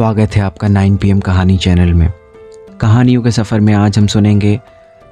स्वागत है आपका 9 PM कहानी चैनल में। कहानियों के सफ़र में आज हम सुनेंगे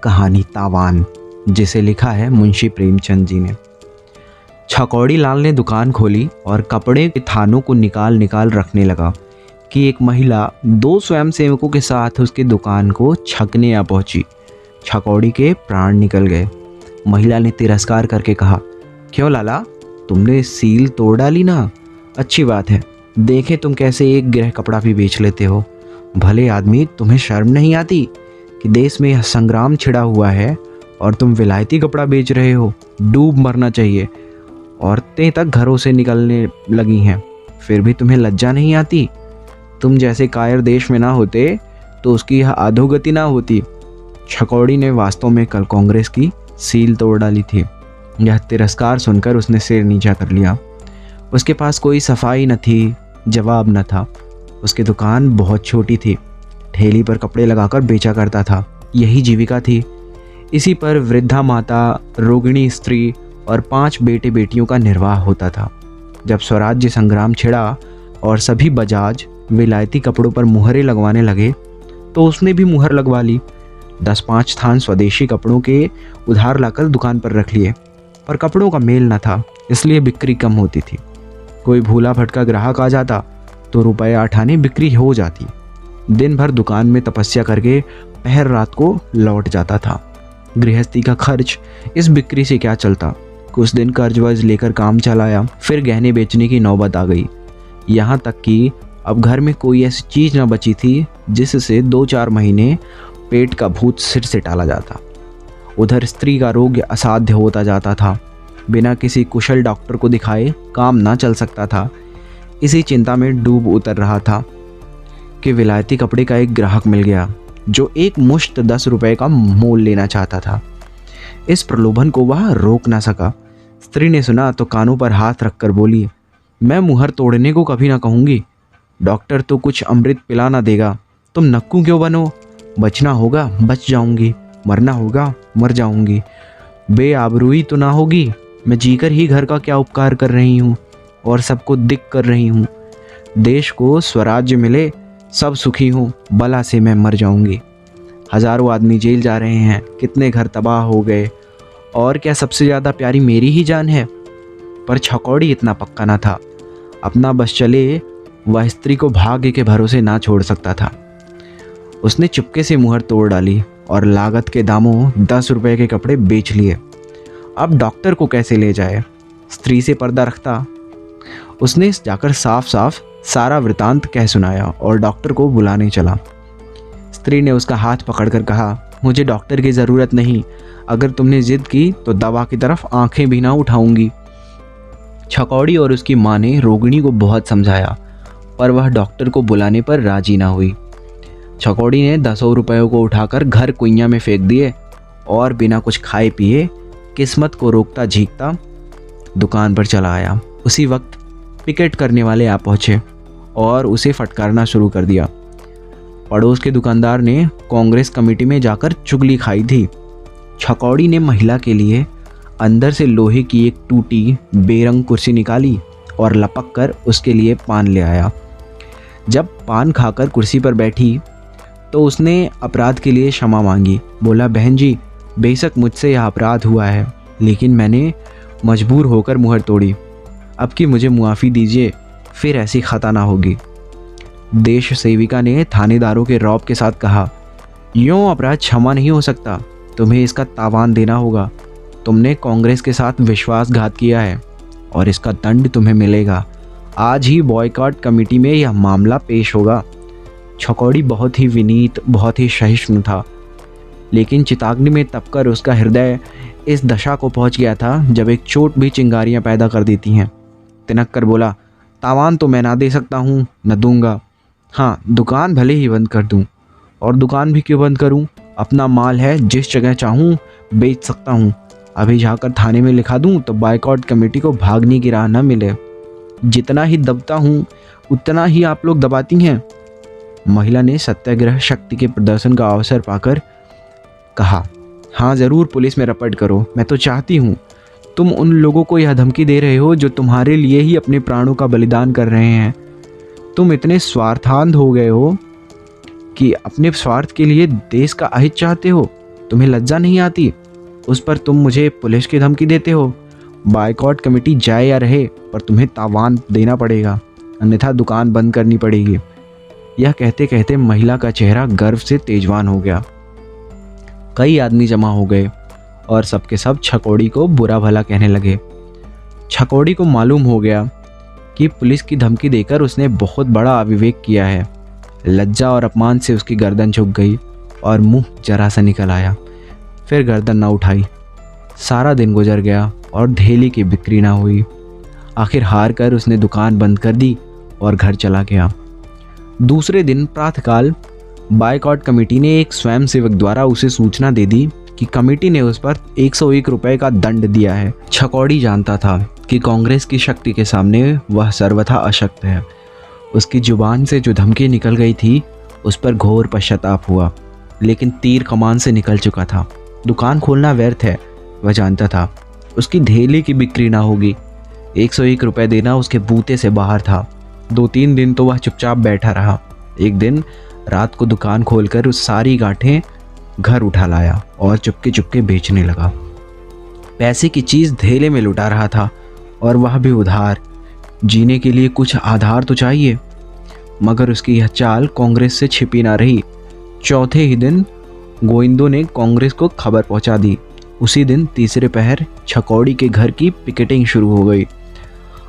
कहानी तावान, जिसे लिखा है मुंशी प्रेमचंद जी ने। छकौड़ी लाल ने दुकान खोली और कपड़े के थानों को निकाल निकाल रखने लगा कि एक महिला 2 स्वयंसेवकों के साथ उसकी दुकान को छकने आ पहुंची। छकौड़ी के प्राण निकल गए। महिला ने तिरस्कार करके कहा, क्यों लाला, तुमने सील तोड़ डाली ना? अच्छी बात है, देखें तुम कैसे एक गृह कपड़ा भी बेच लेते हो। भले आदमी, तुम्हें शर्म नहीं आती कि देश में यह संग्राम छिड़ा हुआ है और तुम विलायती कपड़ा बेच रहे हो? डूब मरना चाहिए। औरतें तक घरों से निकलने लगी हैं, फिर भी तुम्हें लज्जा नहीं आती? तुम जैसे कायर देश में ना होते तो उसकी यह अधोगति ना होती। छकौड़ी ने वास्तव में कल कांग्रेस की सील तोड़ डाली थी। यह तिरस्कार सुनकर उसने सिर नीचा कर लिया। उसके पास कोई सफाई न थी, जवाब न था। उसकी दुकान बहुत छोटी थी, ठेली पर कपड़े लगाकर बेचा करता था, यही जीविका थी। इसी पर वृद्धा माता, रोगिणी स्त्री और 5 बेटे बेटियों का निर्वाह होता था। जब स्वराज्य संग्राम छिड़ा और सभी बजाज विलायती कपड़ों पर मुहरें लगवाने लगे तो उसने भी मुहर लगवा ली। 10-5 थान स्वदेशी कपड़ों के उधार लाकर दुकान पर रख लिए, पर कपड़ों का मेल न था, इसलिए बिक्री कम होती थी। कोई भूला भटका ग्राहक आ जाता तो रुपया अठाने बिक्री हो जाती। दिन भर दुकान में तपस्या करके पहर रात को लौट जाता था। गृहस्थी का खर्च इस बिक्री से क्या चलता। कुछ दिन कर्ज वर्ज लेकर काम चलाया, फिर गहने बेचने की नौबत आ गई। यहाँ तक कि अब घर में कोई ऐसी चीज़ न बची थी जिससे 2-4 महीने पेट का भूत सिर से टाला जाता। उधर स्त्री का रोग असाध्य होता जाता था। बिना किसी कुशल डॉक्टर को दिखाए काम ना चल सकता था। इसी चिंता में डूब उतर रहा था कि विलायती कपड़े का एक ग्राहक मिल गया जो एक मुश्त 10 रुपए का मोल लेना चाहता था। इस प्रलोभन को वह रोक ना सका। स्त्री ने सुना तो कानों पर हाथ रखकर बोली, मैं मुहर तोड़ने को कभी ना कहूँगी। डॉक्टर तो कुछ अमृत पिला ना देगा, तुम नक्कू क्यों बनो? बचना होगा बच जाऊंगी, मरना होगा मर जाऊंगी। बेआबरूई तो ना होगी? मैं जीकर ही घर का क्या उपकार कर रही हूँ और सबको दिक कर रही हूँ। देश को स्वराज्य मिले, सब सुखी हूँ, बला से मैं मर जाऊंगी। हजारों आदमी जेल जा रहे हैं, कितने घर तबाह हो गए, और क्या सबसे ज़्यादा प्यारी मेरी ही जान है? पर छकौड़ी इतना पक्का ना था। अपना बस चले वह स्त्री को भाग्य के भरोसे ना छोड़ सकता था। उसने चुपके से मुहर तोड़ डाली और लागत के दामों 10 रुपए के कपड़े बेच लिए। अब डॉक्टर को कैसे ले जाए? स्त्री से पर्दा रखता। उसने जाकर साफ साफ सारा वृतांत कह सुनाया और डॉक्टर को बुलाने चला। स्त्री ने उसका हाथ पकड़कर कहा, मुझे डॉक्टर की ज़रूरत नहीं, अगर तुमने जिद की तो दवा की तरफ आंखें भी ना उठाऊंगी। छकौड़ी और उसकी माँ ने रोगिणी को बहुत समझाया, पर वह डॉक्टर को बुलाने पर राजी ना हुई। छकौड़ी ने 10 रुपयों को उठाकर घर कुइयाँ में फेंक दिए और बिना कुछ खाए पिए किस्मत को रोकता झीकता दुकान पर चला आया। उसी वक्त पिकेट करने वाले आ पहुँचे और उसे फटकारना शुरू कर दिया। पड़ोस के दुकानदार ने कांग्रेस कमेटी में जाकर चुगली खाई थी। छकौड़ी ने महिला के लिए अंदर से लोहे की एक टूटी बेरंग कुर्सी निकाली और लपक कर उसके लिए पान ले आया। जब पान खाकर कुर्सी पर बैठी तो उसने अपराध के लिए क्षमा मांगी। बोला, बहन जी, बेशक मुझसे यह अपराध हुआ है, लेकिन मैंने मजबूर होकर मुहर तोड़ी। अब की मुझे मुआफ़ी दीजिए, फिर ऐसी खता ना होगी। देश सेविका ने थानेदारों के रौब के साथ कहा, यूँ अपराध क्षमा नहीं हो सकता, तुम्हें इसका तावान देना होगा। तुमने कांग्रेस के साथ विश्वासघात किया है और इसका दंड तुम्हें मिलेगा। आज ही बॉयकॉट कमेटी में यह मामला पेश होगा। छकौड़ी बहुत ही विनीत, बहुत ही सहिष्णु था, लेकिन चिताग्नि में तपकर उसका हृदय इस दशा को पहुंच गया था जब एक चोट भी चिंगारियां पैदा कर देती हैं। तिनक कर बोला, तावान तो मैं ना दे सकता हूँ, न दूंगा। हाँ, दुकान भले ही बंद कर दूँ, और दुकान भी क्यों बंद करूँ? अपना माल है, जिस जगह चाहूँ बेच सकता हूँ। अभी जाकर थाने में लिखा दूँ तो बायकॉट कमेटी को भागने की राह न मिले। जितना ही दबता हूँ उतना ही आप लोग दबाती हैं। महिला ने सत्याग्रह शक्ति के प्रदर्शन का अवसर पाकर कहा, हाँ ज़रूर पुलिस में रपट करो, मैं तो चाहती हूँ। तुम उन लोगों को यह धमकी दे रहे हो जो तुम्हारे लिए ही अपने प्राणों का बलिदान कर रहे हैं। तुम इतने स्वार्थांध हो गए हो कि अपने स्वार्थ के लिए देश का अहित चाहते हो। तुम्हें लज्जा नहीं आती? उस पर तुम मुझे पुलिस की धमकी देते हो। बायकॉट कमेटी जाए या रहे, पर तुम्हें तावान देना पड़ेगा, अन्यथा दुकान बंद करनी पड़ेगी। यह कहते कहते महिला का चेहरा गर्व से तेजवान हो गया। कई आदमी जमा हो गए और सबके सब छकौड़ी को बुरा भला कहने लगे। छकौड़ी को मालूम हो गया कि पुलिस की धमकी देकर उसने बहुत बड़ा अविवेक किया है। लज्जा और अपमान से उसकी गर्दन झुक गई और मुंह जरा सा निकल आया। फिर गर्दन न उठाई। सारा दिन गुजर गया और ढेली की बिक्री ना हुई। आखिर हार कर उसने दुकान बंद कर दी और घर चला गया। दूसरे दिन प्रातःकाल बायकॉट कमेटी ने एक स्वयंसेवक द्वारा उसे सूचना दे दी कि कमेटी ने उस पर 101 रुपये का दंड दिया है। छकौड़ी जानता था कि कांग्रेस की शक्ति के सामने वह सर्वथा अशक्त है। उसकी जुबान से जो धमकी निकल गई थी उस पर घोर पश्चाताप हुआ, लेकिन तीर कमान से निकल चुका था। दुकान खोलना व्यर्थ है, वह जानता था। उसकी ढेले की बिक्री ना होगी। 101 रुपये देना उसके बूते से बाहर था। 2-3 दिन तो वह चुपचाप बैठा रहा। एक दिन रात को दुकान खोलकर उस सारी गांठें घर उठा लाया और चुपके चुपके बेचने लगा। पैसे की चीज़ ढेले में लुटा रहा था और वह भी उधार। जीने के लिए कुछ आधार तो चाहिए, मगर उसकी यह चाल कांग्रेस से छिपी ना रही। चौथे ही दिन गोविंदो ने कांग्रेस को खबर पहुंचा दी। उसी दिन तीसरे पहर छकौड़ी के घर की पिकेटिंग शुरू हो गई।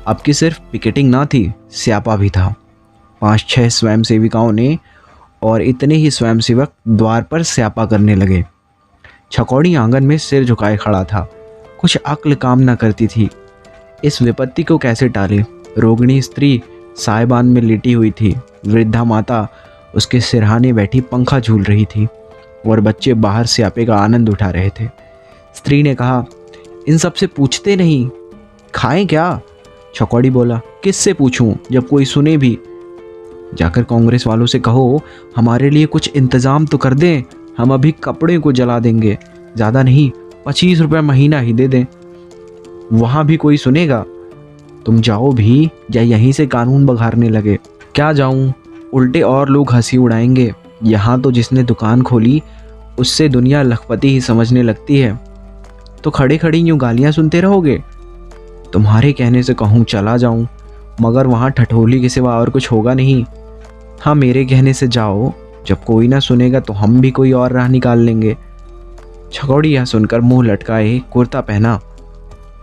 अब की सिर्फ पिकेटिंग ना थी, स्यापा भी था। 5-6 स्वयंसेविकाओं ने और इतने ही स्वयंसेवक द्वार पर स्यापा करने लगे। छकौड़ी आंगन में सिर झुकाए खड़ा था। कुछ अक्ल काम न करती थी। इस विपत्ति को कैसे टाले? रोगिणी स्त्री साहिबान में लेटी हुई थी। वृद्धा माता उसके सिरहाने बैठी पंखा झूल रही थी और बच्चे बाहर स्यापे का आनंद उठा रहे थे। स्त्री ने कहा, इन सब से पूछते नहीं, खाएं क्या? छकौड़ी बोला, किससे पूछूं जब कोई सुने भी? जाकर कांग्रेस वालों से कहो हमारे लिए कुछ इंतजाम तो कर दें, हम अभी कपड़े को जला देंगे। ज़्यादा नहीं, 25 रुपये महीना ही दे दें। वहाँ भी कोई सुनेगा? तुम जाओ भी या यहीं से कानून बघारने लगे? क्या जाऊँ, उल्टे और लोग हंसी उड़ाएंगे। यहाँ तो जिसने दुकान खोली उससे दुनिया लखपति ही समझने लगती है। तो खड़े खड़े यूँ गालियाँ सुनते रहोगे? तुम्हारे कहने से कहूँ चला जाऊँ, मगर वहाँ ठठोली के सिवा और कुछ होगा नहीं। हाँ, मेरे कहने से जाओ, जब कोई ना सुनेगा तो हम भी कोई और राह निकाल लेंगे। छकौड़ी यह सुनकर मुंह लटकाए कुर्ता पहना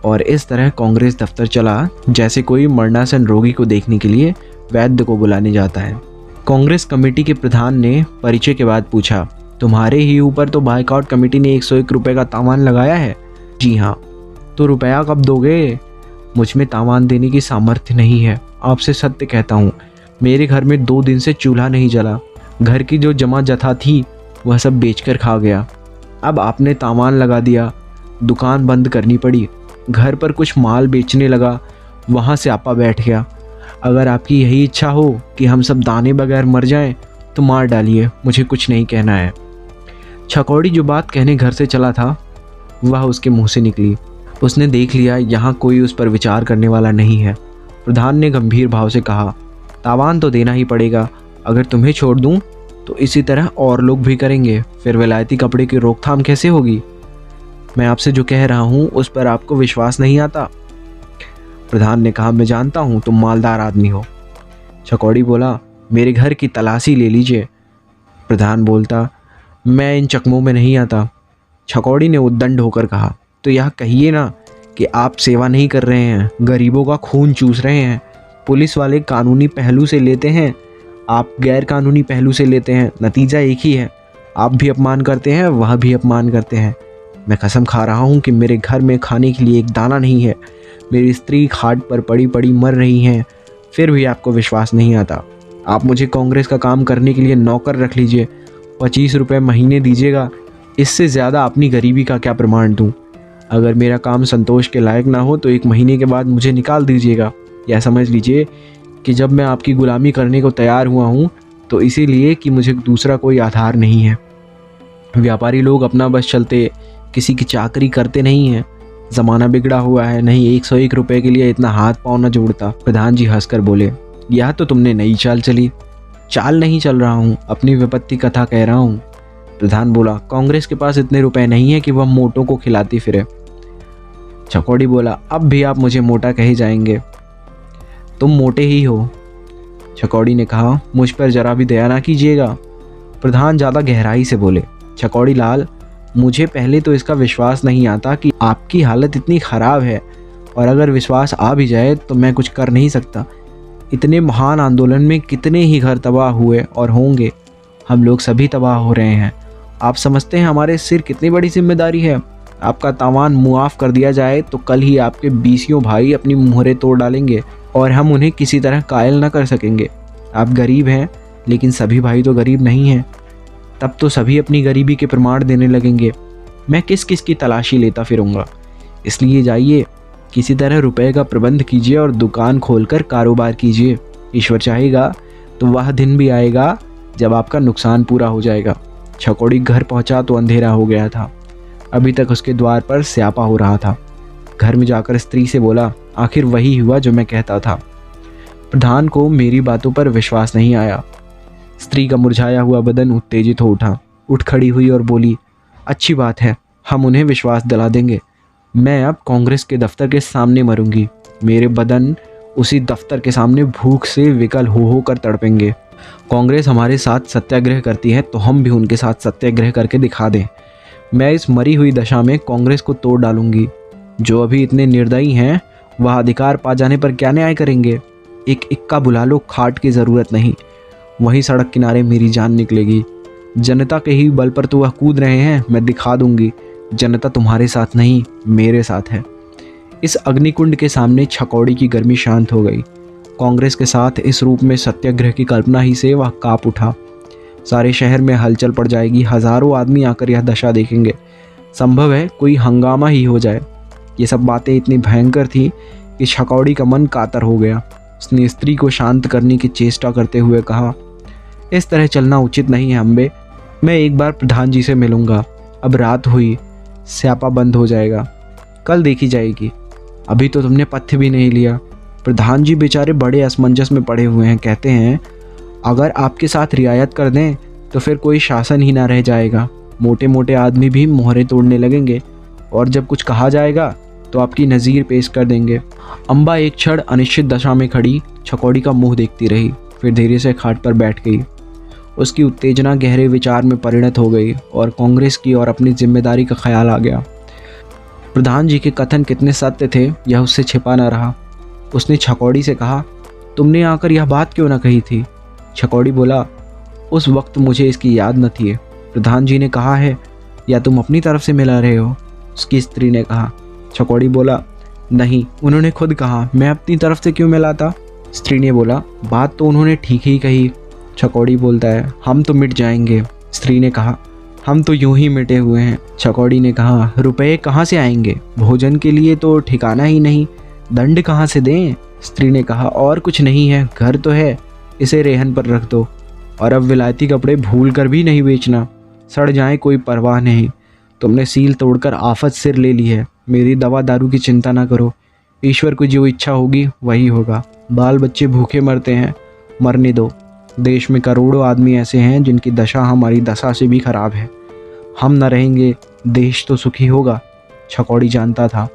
और इस तरह कांग्रेस दफ्तर चला जैसे कोई मरणासन रोगी को देखने के लिए वैद्य को बुलाने जाता है। कांग्रेस कमेटी के प्रधान ने परिचय के बाद पूछा, तुम्हारे ही ऊपर तो बायकॉट कमेटी ने 101 रुपये का तावान लगाया है? जी हाँ। तो रुपया कब दोगे? मुझ में तावान देने की सामर्थ्य नहीं है। आपसे सत्य कहता हूँ, मेरे घर में 2 दिन से चूल्हा नहीं जला। घर की जो जमा जथा थी वह सब बेचकर खा गया। अब आपने तावान लगा दिया, दुकान बंद करनी पड़ी। घर पर कुछ माल बेचने लगा, वहाँ से आपा बैठ गया। अगर आपकी यही इच्छा हो कि हम सब दाने बगैर मर जाएं, तो मार डालिए, मुझे कुछ नहीं कहना है। छकौड़ी जो बात कहने घर से चला था वह उसके मुंह से निकली। उसने देख लिया यहाँ कोई उस पर विचार करने वाला नहीं है। प्रधान ने गंभीर भाव से कहा, तावान तो देना ही पड़ेगा। अगर तुम्हें छोड़ दूं तो इसी तरह और लोग भी करेंगे। फिर विलायती कपड़े की रोकथाम कैसे होगी? मैं आपसे जो कह रहा हूँ उस पर आपको विश्वास नहीं आता? प्रधान ने कहा, मैं जानता हूँ तुम मालदार आदमी हो। छकौड़ी बोला, मेरे घर की तलाशी ले लीजिए। प्रधान बोलता, मैं इन चकमों में नहीं आता। छकौड़ी ने उद्दंड होकर कहा, तो यह कहिए ना कि आप सेवा नहीं कर रहे हैं, गरीबों का खून चूस रहे हैं। पुलिस वाले कानूनी पहलू से लेते हैं, आप गैर कानूनी पहलू से लेते हैं। नतीजा एक ही है, आप भी अपमान करते हैं, वह भी अपमान करते हैं। मैं कसम खा रहा हूँ कि मेरे घर में खाने के लिए एक दाना नहीं है। मेरी स्त्री खाट पर पड़ी पड़ी मर रही हैं, फिर भी आपको विश्वास नहीं आता। आप मुझे कांग्रेस का काम करने के लिए नौकर रख लीजिए, 25 रुपये महीने दीजिएगा। इससे ज़्यादा अपनी गरीबी का क्या प्रमाण दूँ? अगर मेरा काम संतोष के लायक ना हो तो 1 महीने के बाद मुझे निकाल दीजिएगा। यह समझ लीजिए कि जब मैं आपकी गुलामी करने को तैयार हुआ हूँ तो इसीलिए कि मुझे दूसरा कोई आधार नहीं है। व्यापारी लोग अपना बस चलते किसी की चाकरी करते नहीं हैं। ज़माना बिगड़ा हुआ है, नहीं 101 रुपये के लिए इतना हाथ पाँव न जोड़ता। प्रधान जी हंसकर बोले, यह तो तुमने नई चाल चली। चाल नहीं चल रहा हूँ, अपनी विपत्ति कथा कह रहा हूँ। प्रधान बोला, कांग्रेस के पास इतने रुपए नहीं है कि वह मोटों को खिलाती फिरे। छकौड़ी बोला, अब भी आप मुझे मोटा कहे जाएंगे, तुम मोटे ही हो। छकौड़ी ने कहा, मुझ पर जरा भी दया ना कीजिएगा। प्रधान ज़्यादा गहराई से बोले, छकौड़ी लाल, मुझे पहले तो इसका विश्वास नहीं आता कि आपकी हालत इतनी ख़राब है, और अगर विश्वास आ भी जाए तो मैं कुछ कर नहीं सकता। इतने महान आंदोलन में कितने ही घर तबाह हुए और होंगे, हम लोग सभी तबाह हो रहे हैं। आप समझते हैं हमारे सिर कितनी बड़ी जिम्मेदारी है। आपका तावान मुआफ़ कर दिया जाए तो कल ही आपके 20 भाई अपनी मुहरें तोड़ डालेंगे और हम उन्हें किसी तरह कायल न कर सकेंगे। आप गरीब हैं, लेकिन सभी भाई तो गरीब नहीं हैं। तब तो सभी अपनी गरीबी के प्रमाण देने लगेंगे। मैं किस किस की तलाशी लेता फिरूंगा। इसलिए जाइए, किसी तरह रुपए का प्रबंध कीजिए और दुकान खोलकर कारोबार कीजिए। ईश्वर चाहेगा तो वह दिन भी आएगा जब आपका नुकसान पूरा हो जाएगा। छकौड़ी घर पहुंचा तो अंधेरा हो गया था। अभी तक उसके द्वार पर स्यापा हो रहा था। घर में जाकर स्त्री से बोला, आखिर वही हुआ जो मैं कहता था। प्रधान को मेरी बातों पर विश्वास नहीं आया। स्त्री का मुरझाया हुआ बदन उत्तेजित हो उठा। उठ खड़ी हुई और बोली, अच्छी बात है, हम उन्हें विश्वास दिला देंगे। मैं अब कांग्रेस के दफ्तर के सामने मरूंगी। मेरे बदन उसी दफ्तर के सामने भूख से विकल हो कर तड़पेंगे। कांग्रेस हमारे साथ सत्याग्रह करती है तो हम भी उनके साथ सत्याग्रह करके दिखा दें। मैं इस मरी हुई दशा में कांग्रेस को तोड़ डालूंगी। जो अभी इतने निर्दयी हैं वह अधिकार पा जाने पर क्या न्याय करेंगे। एक इक्का बुला लो, खाट की ज़रूरत नहीं। वहीं सड़क किनारे मेरी जान निकलेगी। जनता के ही बल पर तो वह कूद रहे हैं। मैं दिखा दूंगी, जनता तुम्हारे साथ नहीं, मेरे साथ है। इस अग्निकुंड के सामने छकौड़ी की गर्मी शांत हो गई। कांग्रेस के साथ इस रूप में सत्याग्रह की कल्पना ही से वह कांप उठा। सारे शहर में हलचल पड़ जाएगी। हजारों आदमी आकर यह दशा देखेंगे। संभव है कोई हंगामा ही हो जाए। ये सब बातें इतनी भयंकर थी कि छकौड़ी का मन कातर हो गया। उसने स्त्री को शांत करने की चेष्टा करते हुए कहा, इस तरह चलना उचित नहीं है अम्बे। मैं एक बार प्रधान जी से मिलूंगा। अब रात हुई, स्यापा बंद हो जाएगा, कल देखी जाएगी। अभी तो तुमने पथ्य भी नहीं लिया। प्रधान जी बेचारे बड़े असमंजस में पड़े हुए हैं। कहते हैं अगर आपके साथ रियायत कर दें तो फिर कोई शासन ही ना रह जाएगा। मोटे मोटे आदमी भी मोहरे तोड़ने लगेंगे और जब कुछ कहा जाएगा तो आपकी नज़ीर पेश कर देंगे। अम्बा एक क्षण अनिश्चित दशा में खड़ी छकौड़ी का मुंह देखती रही, फिर धीरे से खाट पर बैठ गई। उसकी उत्तेजना गहरे विचार में परिणत हो गई और कांग्रेस की और अपनी जिम्मेदारी का ख्याल आ गया। प्रधान जी के कथन कितने सत्य थे यह उससे छिपा न रहा। उसने छकौड़ी से कहा, तुमने आकर यह बात क्यों ना कही थी। छकौड़ी बोला, उस वक्त मुझे इसकी याद न थी। प्रधान जी ने कहा है या तुम अपनी तरफ से मिला रहे हो, उसकी स्त्री ने कहा। छकौड़ी बोला, नहीं, उन्होंने खुद कहा, मैं अपनी तरफ से क्यों मिलाता। स्त्री ने बोला, बात तो उन्होंने ठीक ही कही। छकौड़ी बोलता है, हम तो मिट जाएंगे। स्त्री ने कहा, हम तो यूं ही मिटे हुए हैं। छकौड़ी ने कहा, रुपए कहाँ से आएंगे, भोजन के लिए तो ठिकाना ही नहीं, दंड कहाँ से दें। स्त्री ने कहा, और कुछ नहीं है, घर तो है, इसे रेहन पर रख दो। और अब विलायती कपड़े भूल कर भी नहीं बेचना, सड़ जाए कोई परवाह नहीं। तुमने सील तोड़कर आफत सिर ले ली है। मेरी दवा दारू की चिंता ना करो, ईश्वर को जो इच्छा होगी वही होगा। बाल बच्चे भूखे मरते हैं, मरने दो। देश में करोड़ों आदमी ऐसे हैं जिनकी दशा हमारी दशा से भी खराब है। हम न रहेंगे, देश तो सुखी होगा। छकौड़ी जानता था,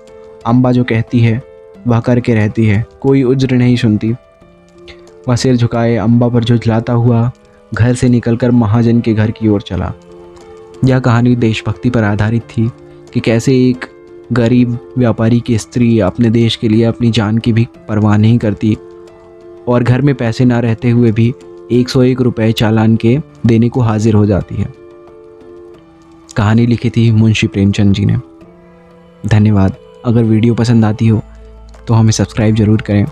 अम्बा जो कहती है वह करके रहती है, कोई उज्र नहीं सुनती। वह सिर झुकाए अम्बा पर झुझलाता हुआ घर से निकलकर महाजन के घर की ओर चला। यह कहानी देशभक्ति पर आधारित थी कि कैसे एक गरीब व्यापारी की स्त्री अपने देश के लिए अपनी जान की भी परवाह नहीं करती और घर में पैसे ना रहते हुए भी 101 रुपए चालान के देने को हाजिर हो जाती है। कहानी लिखी थी मुंशी प्रेमचंद जी ने। धन्यवाद। अगर वीडियो पसंद आती हो तो हमें सब्सक्राइब ज़रूर करें।